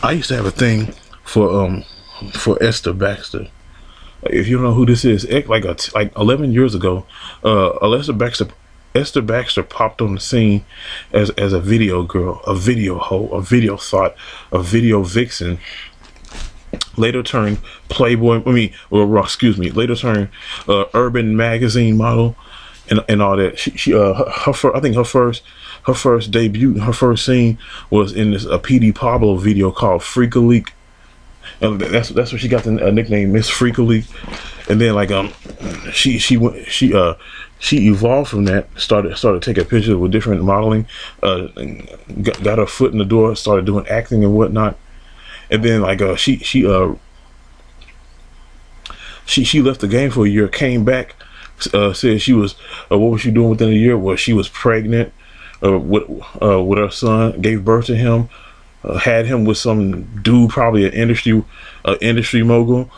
I used to have a thing for Esther Baxter. If you don't know who this is, like 11 years ago, Esther Baxter popped on the scene as a video girl, a video hoe, a video thought, a video vixen. Later turned Playboy. Excuse me. Later turned Urban magazine model, and all that. I think her first debut, her first scene was in this PD Pablo video called Freak a Leak. And that's where she got the nickname Miss Freak a Leak. And then she evolved from that. Started taking pictures with different modeling. Got her foot in the door. Started doing acting and whatnot. And then she left the game for a year. Came back. Said she was what was she doing within a year? Well, she was pregnant with her son. Gave birth to him. Had him with some dude, probably an industry mogul.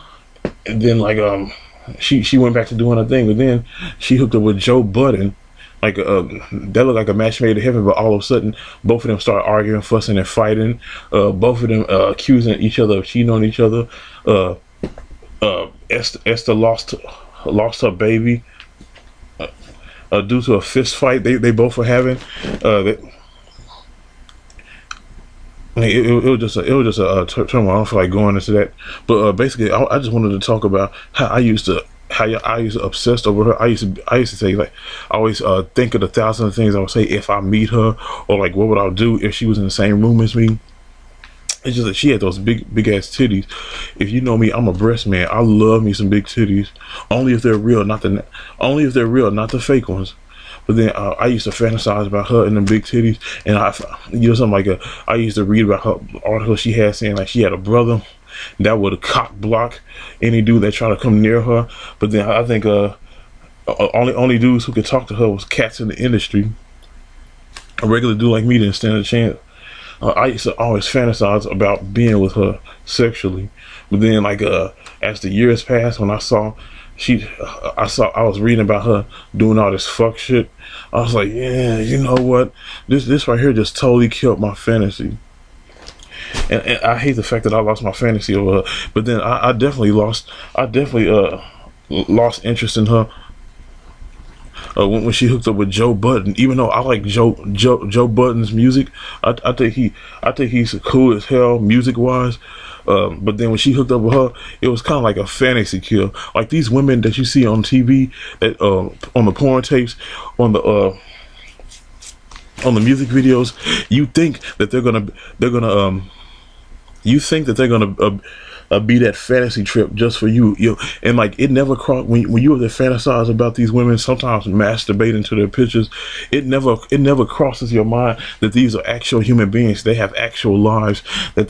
And then she went back to doing her thing, but then she hooked up with Joe Budden. That looked like a match made in heaven, but all of a sudden both of them started arguing, fussing, and fighting. Both of them accusing each other of cheating on each other. Esther lost her baby due to a fist fight they both were having. It was just a turmoil. I don't feel like going into that, but basically, I just wanted to talk about how I used to obsess over her. I used to say, like, I always think of the thousand things I would say if I meet her, or like what would I do if she was in the same room as me. It's just that she had those big ass titties. If you know me, I'm a breast man. I love me some big titties, only if they're real, not the fake ones. But then I used to fantasize about her and the big titties, and I used to read about her article she had saying like she had a brother that would cock block any dude that tried to come near her. But then I think only dudes who could talk to her was cats in the industry. A regular dude like me didn't stand a chance. I used to always fantasize about being with her sexually, but then as the years passed, when I was reading about her doing all this fuck shit. I was like, yeah, you know what? This right here just totally killed my fantasy. And I hate the fact that I lost my fantasy over her. But then I definitely lost interest in her when she hooked up with Joe Budden. Even though I like Joe Budden's music, I think he's cool as hell music wise. But then when she hooked up with her, it was kind of like a fantasy kill. Like these women that you see on TV, that on the porn tapes, on the music videos, you think that they're gonna be that fantasy trip just for you. And like it never crossed when you were to fantasize about these women, sometimes masturbating to their pictures. It never crosses your mind that these are actual human beings. They have actual lives. That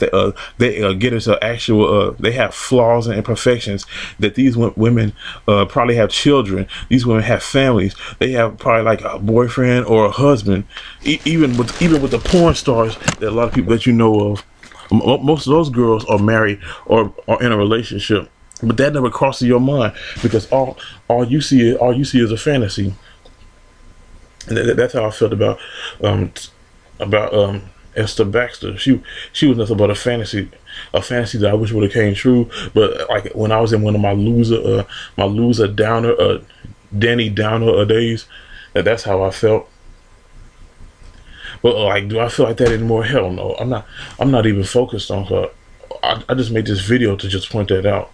they get into actual. They have flaws and imperfections. That these women probably have children. These women have families. They have probably like a boyfriend or a husband. Even with the porn stars that a lot of people that you know of. Most of those girls are married or are in a relationship, but that never crosses your mind because all you see is a fantasy. And that's how I felt about Esther Baxter. She was nothing but a fantasy that I wish would have came true. But like when I was in one of my loser downer Danny Downer days, that's how I felt. But like, do I feel like that anymore? Hell no. I'm not even focused on her. I just made this video to just point that out.